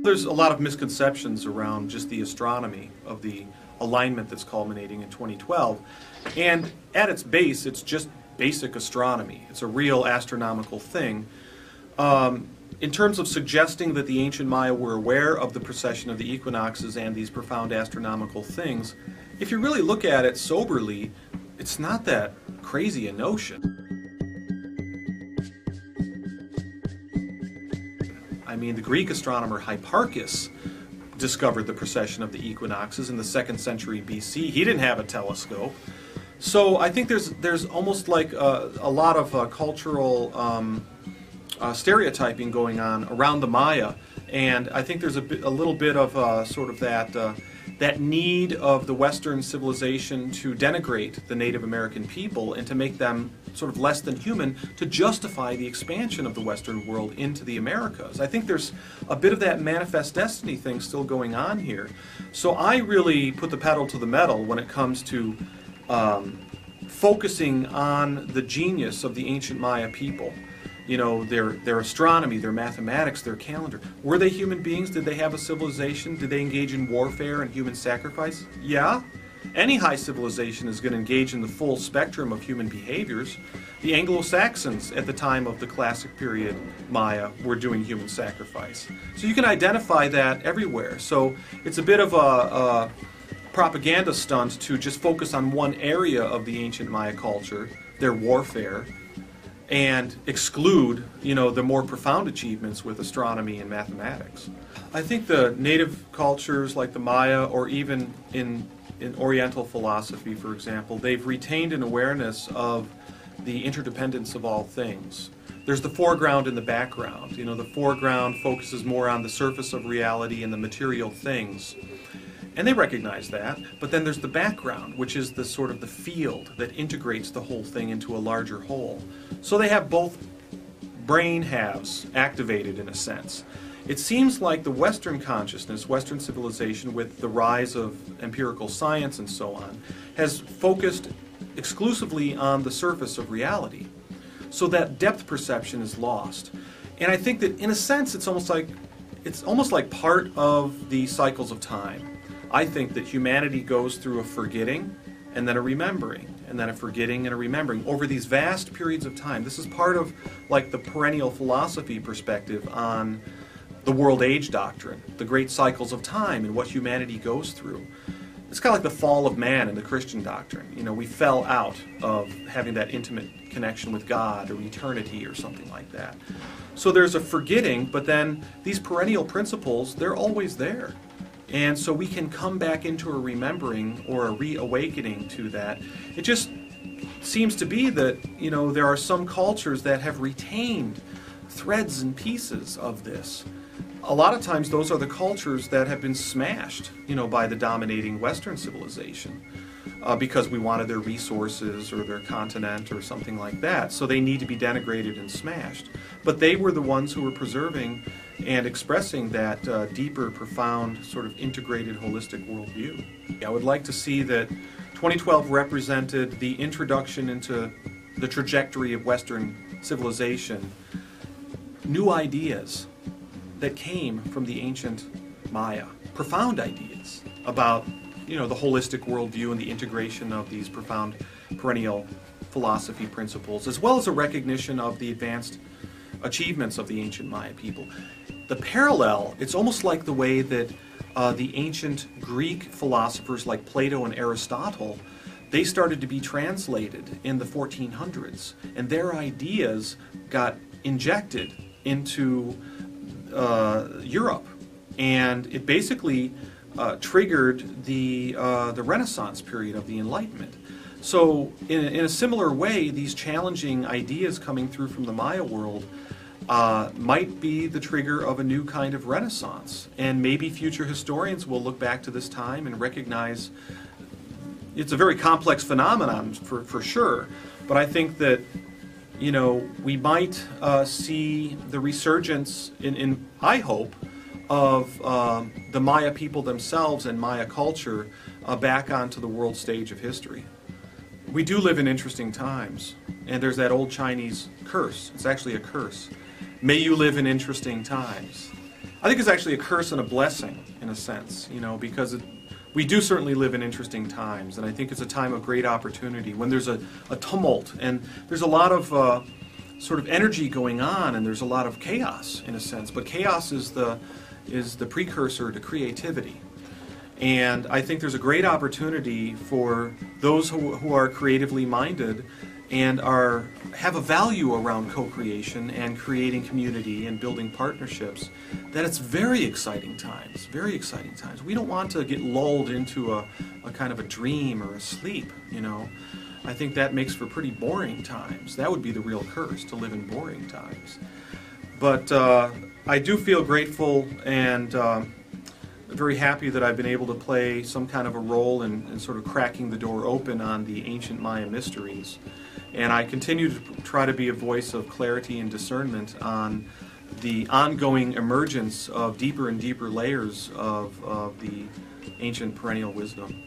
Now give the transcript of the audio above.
There's a lot of misconceptions around just the astronomy of the alignment that's culminating in 2012. And at its base, it's just basic astronomy. It's a real astronomical thing. In terms of suggesting that the ancient Maya were aware of the precession of the equinoxes and these profound astronomical things, if you really look at it soberly, it's not that crazy a notion. I mean, the Greek astronomer Hipparchus discovered the precession of the equinoxes in the 2nd century BC. He didn't have a telescope. So I think there's almost like a lot of cultural stereotyping going on around the Maya, and I think there's a little bit of sort of that need of the Western civilization to denigrate the Native American people and to make them sort of less than human to justify the expansion of the Western world into the Americas. I think there's a bit of that manifest destiny thing still going on here. So I really put the pedal to the metal when it comes to focusing on the genius of the ancient Maya people. You know, their astronomy, their mathematics, their calendar. Were they human beings? Did they have a civilization? Did they engage in warfare and human sacrifice? Yeah. Any high civilization is going to engage in the full spectrum of human behaviors. The Anglo-Saxons at the time of the classic period Maya were doing human sacrifice. So you can identify that everywhere. So it's a bit of a propaganda stunt to just focus on one area of the ancient Maya culture, their warfare, and exclude, you know, the more profound achievements with astronomy and mathematics. I think the native cultures like the Maya, or even in Oriental philosophy, for example, they've retained an awareness of the interdependence of all things. There's the foreground and the background. You know, the foreground focuses more on the surface of reality and the material things. And they recognize that, but then there's the background, which is the sort of the field that integrates the whole thing into a larger whole. So they have both brain halves activated in a sense. It seems like the Western consciousness, Western civilization, with the rise of empirical science and so on, has focused exclusively on the surface of reality. So that depth perception is lost. And I think that in a sense it's almost like part of the cycles of time. I think that humanity goes through a forgetting and then a remembering, and then a forgetting and a remembering over these vast periods of time. This is part of like the perennial philosophy perspective on the world age doctrine, the great cycles of time and what humanity goes through. It's kind of like the fall of man in the Christian doctrine. You know, we fell out of having that intimate connection with God or eternity or something like that. So there's a forgetting, but then these perennial principles, they're always there. And so we can come back into a remembering or a reawakening to that. It just seems to be that, you know, there are some cultures that have retained threads and pieces of this. A lot of times those are the cultures that have been smashed, you know, by the dominating Western civilization because we wanted their resources or their continent or something like that. So they need to be denigrated and smashed. But they were the ones who were preserving and expressing that deeper, profound, sort of integrated, holistic worldview. I would like to see that 2012 represented the introduction into the trajectory of Western civilization, new ideas that came from the ancient Maya, profound ideas about, you know, the holistic worldview and the integration of these profound perennial philosophy principles, as well as a recognition of the advanced achievements of the ancient Maya people. The parallel, it's almost like the way that the ancient Greek philosophers like Plato and Aristotle, they started to be translated in the 1400s, and their ideas got injected into Europe, and it basically triggered the Renaissance period of the Enlightenment. So in a similar way, these challenging ideas coming through from the Maya world might be the trigger of a new kind of Renaissance. And maybe future historians will look back to this time and recognize it's a very complex phenomenon for sure, but I think that, you know, we might see the resurgence in I hope, of the Maya people themselves and Maya culture back onto the world stage of history. We do live in interesting times, and there's that old Chinese curse. It's actually a curse. May you live in interesting times. I think it's actually a curse and a blessing, in a sense, you know, because we do certainly live in interesting times, and I think it's a time of great opportunity when there's a tumult, and there's a lot of sort of energy going on, and there's a lot of chaos, in a sense, but chaos is the precursor to creativity. And I think there's a great opportunity for those who are creatively minded and have a value around co-creation and creating community and building partnerships, that it's very exciting times, very exciting times. We don't want to get lulled into a kind of a dream or a sleep, you know. I think that makes for pretty boring times. That would be the real curse, to live in boring times. But I do feel grateful and very happy that I've been able to play some kind of a role in sort of cracking the door open on the ancient Maya mysteries. And I continue to try to be a voice of clarity and discernment on the ongoing emergence of deeper and deeper layers of the ancient perennial wisdom.